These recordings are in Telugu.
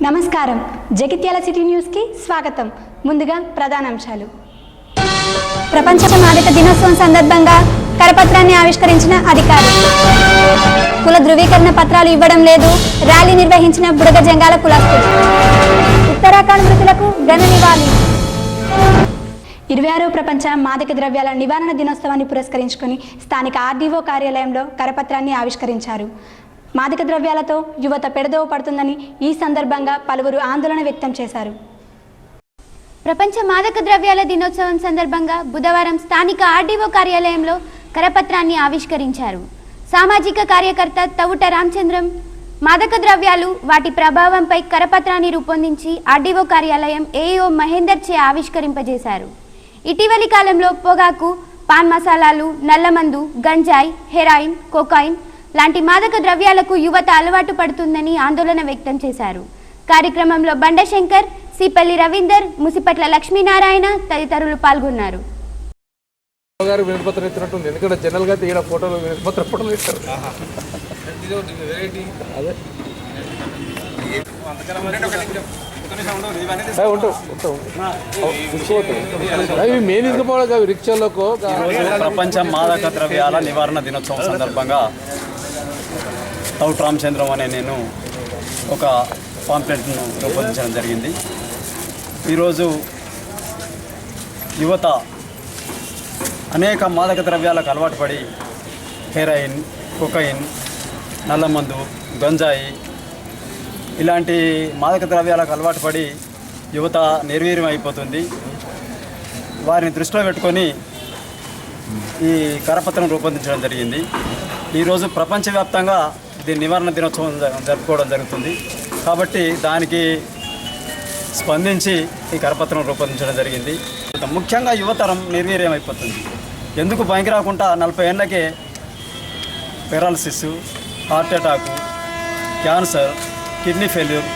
నమస్కారం జగిత్యాల సిటీ న్యూస్ కి స్వాగతం. ముందుగా ప్రధానాంశాలు. ప్రపంచ మాదక దినోత్సవం సందర్భంగా కరపత్రాన్ని ఆవిష్కరించిన అధికారి. కుల ధృవీకరణ పత్రాలు ఇవ్వడం లేదు, ర్యాలీ నిర్వహించిన బుడగ జంగాల కులస్తులు. ఉత్తరాఖండ్ మృతులకు ఘన నివాళి. 26వ ప్రపంచ మాదక ద్రవ్యాల నివారణ దినోత్సవాన్ని పురస్కరించుకొని స్థానిక ఆర్డీఓ కార్యాలయంలో కరపత్రాన్ని ఆవిష్కరించారు. మాదక ద్రవ్యాలతో యువత పెడదోవ పడుతుందని ఈ సందర్భంగా పలువురు ఆందోళన వ్యక్తం చేశారు. ప్రపంచ మాదక ద్రవ్యాల దినోత్సవం సందర్భంగా బుధవారం స్థానిక ఆర్డీఓ కార్యాలయంలో కరపత్రాన్ని ఆవిష్కరించారు. సామాజిక కార్యకర్త తవుట రామచంద్రం మాదక ద్రవ్యాలు వాటి ప్రభావంపై కరపత్రాన్ని రూపొందించి ఆర్డీఓ కార్యాలయం ఏఈఓ మహేందర్ చే ఆవిష్కరింపజేశారు. ఇటీవలి కాలంలో పొగాకు, పాన్ మసాలాలు, నల్లమందు, గంజాయి, హెరాయిన్, కోకాయిన్ లాంటి మాదక ద్రవ్యాలకు యువత అలవాటు పడుతుందని ఆందోళన వ్యక్తం చేశారు. కార్యక్రమంలో బండశంకర్, సిపల్లి రవీందర్, ముసిపట్ల లక్ష్మీనారాయణ తదితరులు పాల్గొన్నారు. ప్రపంచ మాదక ద్రవ్యాల నివారణ దినోత్సవం సందర్భంగా తౌట్ రామచంద్రం అనే నేను ఒక పాంప్లెట్ను రూపొందించడం జరిగింది. ఈరోజు యువత అనేక మాదక ద్రవ్యాలకు అలవాటు పడి హెరాయిన్, కొకైన్, నల్లమందు, గంజాయి ఇలాంటి మాదక ద్రవ్యాలకు అలవాటు పడి యువత నిర్వీర్యం అయిపోతుంది. వారిని దృష్టిలో పెట్టుకొని ఈ కరపత్రం రూపొందించడం జరిగింది. ఈరోజు ప్రపంచవ్యాప్తంగా దీని నివారణ దినోత్సవం జరుపుకోవడం జరుగుతుంది. కాబట్టి దానికి స్పందించి ఈ కరపత్రం రూపొందించడం జరిగింది. ముఖ్యంగా యువతరం నిర్వీర్యం అయిపోతుంది. ఎందుకు పనికి రాకుండా 40 ఏళ్ళకే paralysis, heart attack, cancer, kidney failure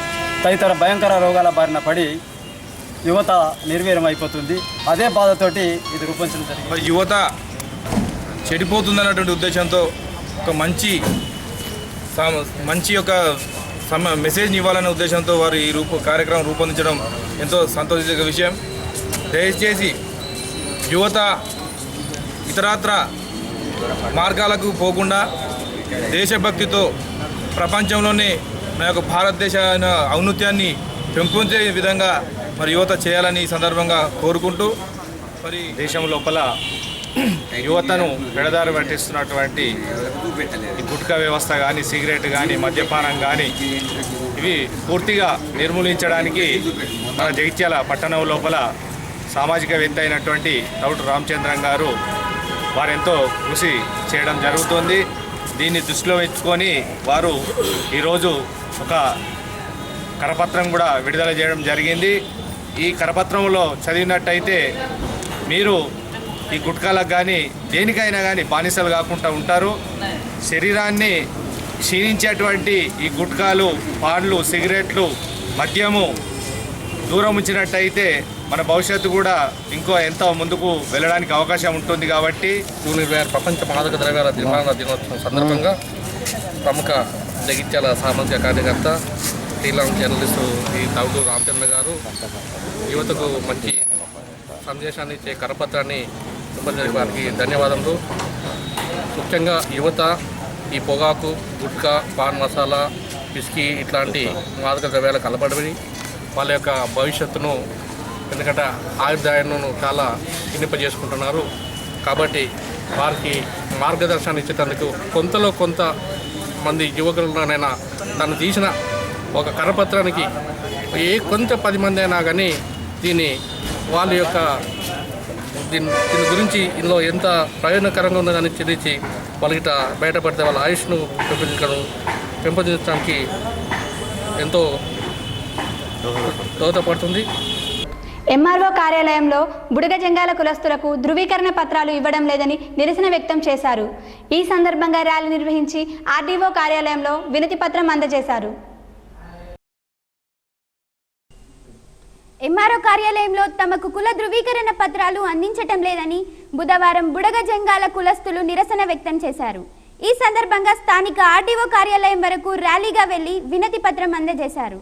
తదితర భయంకర రోగాల బారిన పడి యువత నిర్వీర్యం అయిపోతుంది. అదే బాధతోటి ఇది రూపొందించడం జరిగింది. యువత చెడిపోతుందన్నటువంటి ఉద్దేశంతో ఒక మంచి యొక్క మెసేజ్ని ఇవ్వాలనే ఉద్దేశంతో వారు ఈ కార్యక్రమం రూపొందించడం ఎంతో సంతోషించే విషయం. దయచేసి యువత ఇతరత్ర మార్గాలకు పోకుండా దేశభక్తితో ప్రపంచంలోనే మన యొక్క భారతదేశ ఔన్నత్యాన్ని పెంపొందే విధంగా మరి యువత చేయాలని ఈ సందర్భంగా కోరుకుంటూ మరి దేశం లోపల యువతను పెడదారి పట్టిస్తున్నటువంటి ఈ గుట్కా వ్యవస్థ కానీ, సిగరెట్ కానీ, మద్యపానం కానీ ఇవి పూర్తిగా నిర్మూలించడానికి మన జగిత్యాల పట్టణం లోపల సామాజికవేత్త అయినటువంటి తౌట రామచంద్రం గారు వారెంతో కృషి చేయడం జరుగుతుంది. దీన్ని దృష్టిలో ఉంచుకొని వారు ఈరోజు ఒక కరపత్రం కూడా విడుదల చేయడం జరిగింది. ఈ కరపత్రంలో చదివినట్టయితే మీరు ఈ గుట్కాలకు కానీ దేనికైనా కానీ బానిసలు కాకుండా ఉంటారు. శరీరాన్ని క్షీణించేటువంటి ఈ గుట్కాలు, పాన్లు, సిగరెట్లు, మద్యము దూరం ఉంచినట్టయితే మన భవిష్యత్తు కూడా ఇంకో ఎంతో ముందుకు వెళ్ళడానికి అవకాశం ఉంటుంది. కాబట్టి 26 ప్రపంచ మాదక ద్రవ్యాల నివారణ దినోత్సవం సందర్భంగా ప్రముఖ జగిత్యాల సామాజిక కార్యకర్త, శ్రీలాంగ్ జర్నలిస్టు ఈ తౌటూరు రామచంద్ర గారు యువతకు మంచి సందేశాన్ని ఇచ్చే కరపత్రాన్ని రూపొందించిన వారికి ధన్యవాదములు. ముఖ్యంగా యువత ఈ పొగాకు, గుట్కా, పాన్ మసాలా, విస్కీ ఇట్లాంటి మాదక ద్రవ్యాలకు అలపడి వాళ్ళ యొక్క భవిష్యత్తును, ఎందుకంటే ఆయుర్దాయాన్ని చాలా క్షీణింపజేసుకుంటున్నారు. కాబట్టి వారికి మార్గదర్శనం ఇచ్చేటందుకు కొంత మంది యువకులనైనా తను తీసిన ఒక కరపత్రానికి కొంత 10 మంది అయినా కానీ దీన్ని వాళ్ళ యొక్క దీని గురించి ఇందులో ఎంత ప్రయోజనకరంగా ఉందని తెలిసి వాళ్ళకి బయటపడితే వాళ్ళ ఆయుష్ను పెంపొందించడానికి ఎంతో దోహదపడుతుంది. ఎంఆర్ఓ కార్యాలయంలో బుడగ జంగాల కులస్తులకు ధృవీకరణ పత్రాలు ఇవ్వడం లేదని నిరసన వ్యక్తం చేశారు. ఈ సందర్భంగా ర్యాలీ నిర్వహించి ఆర్డీఓ కార్యాలయంలో వినతి పత్రం అందజేశారు. ఎంఆర్ఓ కార్యాలయంలో తమకు కుల ధృవీకరణ పత్రాలు అందించటం లేదని బుధవారం బుడగ జంగాల కులస్తులు నిరసన వ్యక్తం చేశారు. ఈ సందర్భంగా స్థానిక ఆర్డీఓ కార్యాలయం వరకు ర్యాలీగా వెళ్లి వినతి పత్రం అందజేశారు.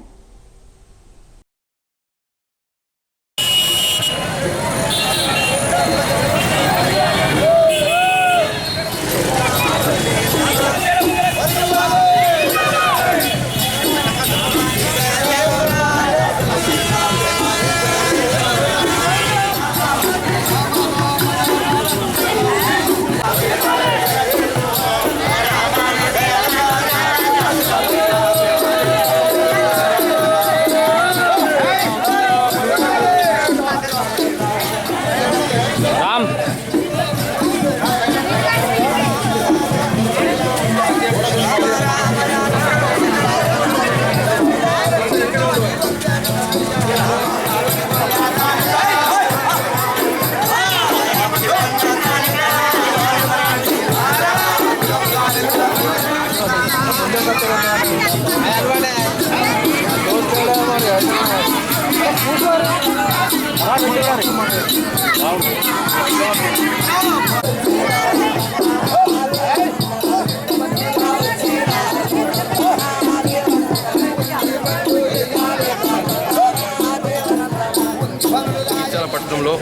పట్టణంలో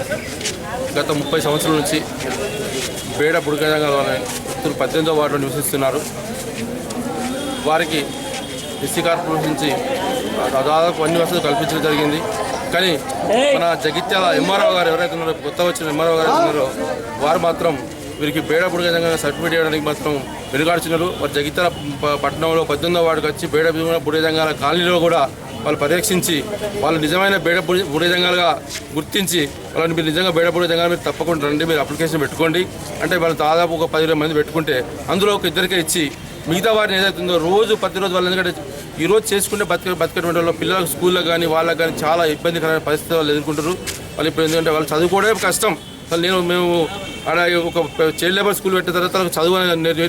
గత 30 సంవత్సరాల నుంచి బేడ బుడగజంగాల వ్యక్తులు 18వ వార్డులో నివసిస్తున్నారు. వారికి ఎస్సీ కార్పొరేషన్ నుంచి దాదాపు అన్ని వసతులు కల్పించడం జరిగింది. కానీ మన జగిత్యాల ఎంఆర్ఓ గారు ఎవరైతే ఉన్నారో, కొత్త వచ్చిన ఎంఆర్ఓ గారు ఉన్నారో వారు మాత్రం వీరికి బేడ బుడగజంగా సర్టిఫికేట్ ఇవ్వడానికి మాత్రం వెనుగాడుచున్నారు. వారు జగిత్యాల పట్టణంలో 18వ వార్డుకి వచ్చి బేడ బుడగజంగాల కాలనీలో కూడా వాళ్ళు పరీక్షించి వాళ్ళు నిజమైన బేడ బుడగజంగాలుగా గుర్తించి వాళ్ళని మీరు నిజంగా బేడ బుడగజంగాలు మీరు తప్పకుండా రండి, మీరు అప్లికేషన్ పెట్టుకోండి అంటే వాళ్ళు దాదాపు ఒక 10 మంది పెట్టుకుంటే అందులో ఒక ఇద్దరికే ఇచ్చి మిగతా వారిని ఏదైతుందో రోజు ప్రతిరోజు వాళ్ళు, ఎందుకంటే ఈరోజు చేసుకుంటే బతికేటువంటి వాళ్ళు పిల్లలకు స్కూల్లో కానీ వాళ్ళకి కానీ చాలా ఇబ్బందికరమైన పరిస్థితి వాళ్ళు ఎదుర్కొంటారు. వాళ్ళు ఇప్పుడు ఎందుకంటే వాళ్ళు చదువుకోవడమే కష్టం. అసలు మేము ఆడ ఒక చైల్డ్ లేబర్ స్కూల్ పెట్టిన తర్వాత చదువు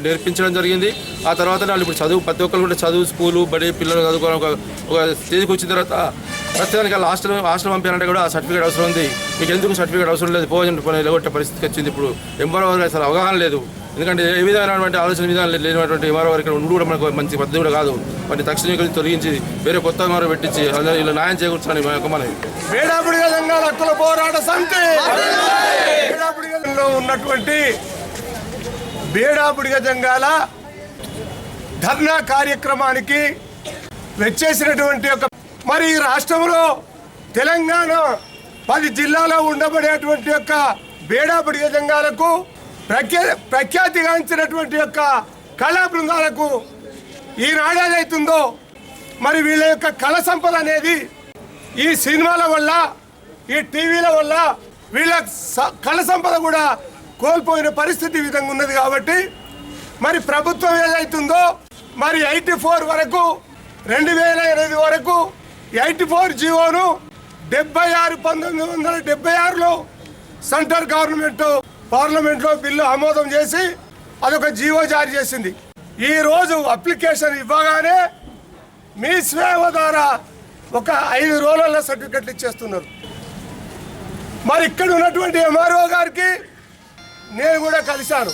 నేర్పించడం జరిగింది. ఆ తర్వాత వాళ్ళు ఇప్పుడు చదువు ప్రతి ఒక్కరు కూడా చదువు స్కూలు బడి పిల్లలు చదువుకోవడం ఒక స్టేజ్కి వచ్చిన తర్వాత ప్రస్తుతానికి వాళ్ళు హాస్టల్ పంపారంటే కూడా ఆ సర్టిఫికేట్ అవసరం ఉంది. మీకు ఎందుకు సర్టిఫికేట్ అవసరం లేదు, పోజండి నిలగొట్టే పరిస్థితికి వచ్చింది. ఇప్పుడు ఎంఆర్ఓ గారికి అసలు అవగాహన లేదు. ఎందుకంటే ఏ విధమైనటువంటి ఆలోచన విధానం లేనటువంటి ఎంఆర్ఓ గారు ఇక్కడ ఉండి కూడా మనకు మంచి పద్ధతి కూడా కాదు. వాటిని తక్షణం తొలగించి వేరే కొత్త ఎంఆర్ఓ పెట్టించి ఇలా న్యాయం చేకూర్చాలని మనకి బేడాబుడిగజంగాల హక్కుల పోరాట సమితి బేడాబుడిగజంలో ఉన్నటువంటి బేడాబుడిగజంగాల ధర్నా కార్యక్రమానికి వచ్చేసినటువంటి ఒక మరి ఈ రాష్ట్రంలో తెలంగాణ 10 జిల్లాలో ఉండబడేటువంటి యొక్క బేడాబుడిగజంగాలకు ప్రఖ్యాతిగాంచినటువంటి యొక్క కళా బృందాలకు ఈనాడు ఏదైతుందో మరి వీళ్ళ యొక్క కళ సంపద అనేది ఈ సినిమాల వల్ల ఈ టీవీల వల్ల వీళ్ళ కళ సంపద కూడా కోల్పోయిన పరిస్థితి విధంగా ఉన్నది. కాబట్టి మరి ప్రభుత్వం ఏదైతుందో మరి 84 వరకు 2008 వరకు 84 జీవోను 1976లో సెంట్రల్ గవర్నమెంట్ పార్లమెంట్లో బిల్లు ఆమోదం చేసి అదొక జీవో జారీ చేసింది. ఈరోజు అప్లికేషన్ ఇవ్వగానే మీ సేవ ద్వారా ఒక 5 రోజులలో సర్టిఫికెట్లు ఇచ్చేస్తున్నారు. మరి ఇక్కడ ఉన్నటువంటి ఎంఆర్ఓ గారికి నేను కూడా కలిశాను.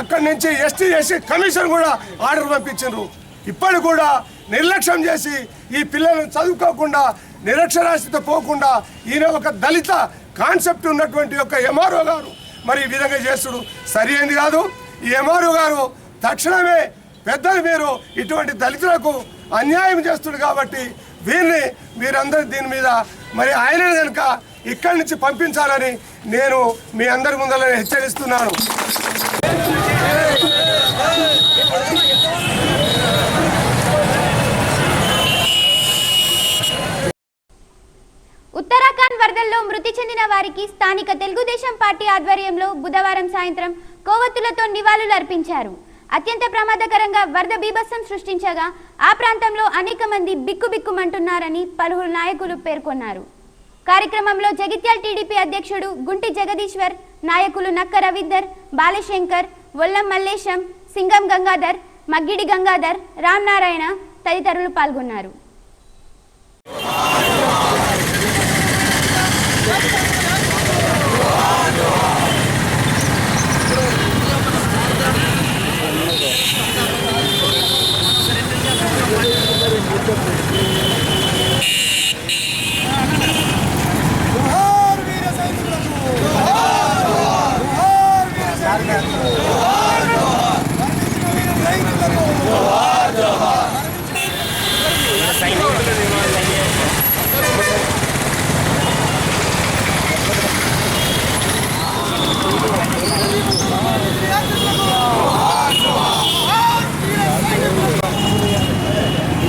అక్కడి నుంచి ఎస్సీ కమిషన్ కూడా ఆర్డర్ పంపించారు. ఇప్పటికి కూడా నిర్లక్ష్యం చేసి ఈ పిల్లలను చదువుకోకుండా నిరక్షరాస్యత పోకుండా ఈయన ఒక దళిత కాన్సెప్ట్ ఉన్నటువంటి యొక్క ఎంఆర్ఓ గారు మరి ఈ విధంగా చేస్తుడు సరి అయింది కాదు. ఈ ఎంఆర్ఓ గారు తక్షణమే పెద్దలు మీరు ఇటువంటి దళితులకు అన్యాయం చేస్తుడు కాబట్టి మీరందరూ దీని మీద మరి ఆయన కనుక ఇక్కడి నుంచి పంపించాలని నేను మీ అందరి ముందర హెచ్చరిస్తున్నాను. ఉత్తరాఖండ్ వరదల్లో మృతి చెందిన వారికి స్థానిక తెలుగుదేశం పార్టీ ఆధ్వర్యంలో బుధవారం సాయంత్రం కోవత్తులతో నివాళులు అర్పించారు. అత్యంత ప్రమాదకరంగా వరద బీభత్సం సృష్టించగా ఆ ప్రాంతంలో అనేక మంది బిక్కుబిక్కుమంటున్నారని పలువురు నాయకులు పేర్కొన్నారు. కార్యక్రమంలో జగిత్యాల టీడీపీ అధ్యక్షుడు గుంటి జగదీశ్వర్, నాయకులు నక్క రవీందర్, బాలశంకర్, వొల్లం మల్లేశం, సింగం గంగాధర్, మగ్గిడి గంగాధర్, రామనారాయణ తదితరులు పాల్గొన్నారు.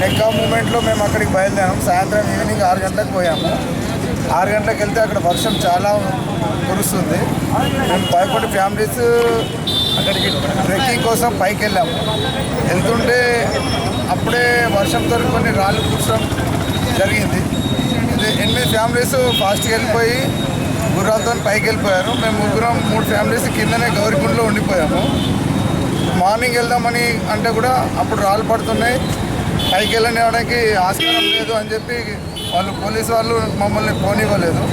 నెక్కా మూమెంట్లో మేము అక్కడికి బయలుదేరాం. సాయంత్రం ఈవినింగ్ 6 గంటలకు పోయాము. 6 గంటలకు వెళ్తే అక్కడ వర్షం చాలా కురుస్తుంది. మేము భయపడి ఫ్యామిలీస్ అక్కడికి ట్రెక్కింగ్ కోసం పైకి వెళ్ళాము. వెళ్తుంటే అప్పుడే వర్షంతో కొన్ని రాళ్ళు కూర్చోడం జరిగింది. 8 ఫ్యామిలీస్ ఫాస్ట్గా వెళ్ళిపోయి గుర్రాలతో పైకి వెళ్ళిపోయారు. మేము 3 ఫ్యామిలీస్ కిందనే గౌరికుండలో ఉండిపోయాము. మార్నింగ్ వెళ్దామని అంటే కూడా అప్పుడు రాళ్ళు పడుతున్నాయి. పైకి వెళ్ళనివ్వడానికి ఆస్కారం లేదు అని చెప్పి పోలీసు వాళ్ళు మమ్మల్ని పోనివ్వలేదు.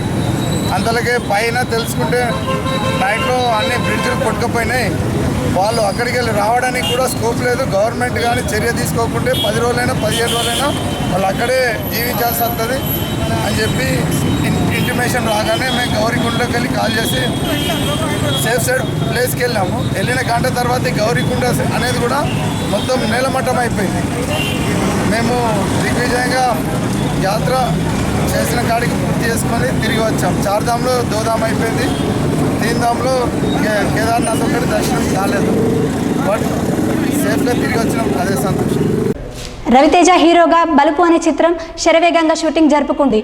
అంతలోకే పైన తెలుసుకుంటే నైట్లో అన్ని బ్రిడ్జ్లు కొట్టుకుపోయినాయి. వాళ్ళు అక్కడికి వెళ్ళి రావడానికి కూడా స్కోప్ లేదు. గవర్నమెంట్ కానీ చర్య తీసుకోకుంటే 10 రోజులైనా 15 రోజులైనా వాళ్ళు అక్కడే జీవించాల్సి వస్తుంది అని చెప్పి ఇంటిమేషన్ రాగానే మేము గౌరీకుండలోకి వెళ్ళి కాల్ చేసి సేఫ్ సైడ్ ప్లేస్కి వెళ్ళాము. వెళ్ళిన గంట తర్వాత గౌరీకుండ అనేది కూడా మొత్తం నేలమట్టం అయిపోయింది. మేము దిగ్విజయంగా యాత్ర చేసిన కాడికి పూర్తి చేసుకొని తిరిగి వచ్చాం. చార్ధామ్లో దోధామ్ అయిపోయింది, తీన్ధామ్లో కేదార్నాథ్ ఒకటి దర్శనం కాలేదు. బట్ సేఫ్గా తిరిగి వచ్చినాం, అదే సంతోషం. రవితేజ హీరోగా బలుపు అనే చిత్రం శరవేగంగా షూటింగ్ జరుపుకుంది.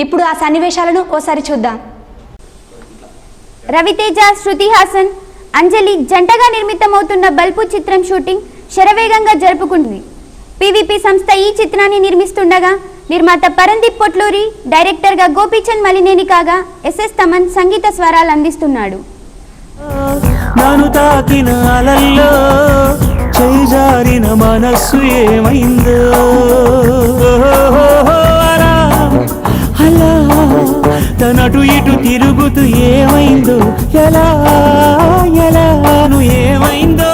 ఇప్పుడు ఆ సన్నివేశాలను ఓసారి చూద్దాం. రవితేజ, శృతి హాసన్, అంజలి జంటగా నిర్మితమవుతున్న బల్పు చిత్రం షూటింగ్ శరవేగంగా జరుపుకుంటుంది. పీవీపీ సంస్థ ఈ చిత్రాన్ని నిర్మిస్తుండగా నిర్మాత పరందీప్ పొట్లూరి, డైరెక్టర్గా గోపీచంద్ మలినేని కాగా ఎస్ఎస్ తమన్ సంగీత స్వరాలు అందిస్తున్నాడు. నన్ను తాకిన అలల్లో చేజారిన మనస్సు ఏమైందో అలా అలా తనటు ఇటు తిరుగుతూ ఏమైందో ఎలా ఎలా ఏమైందో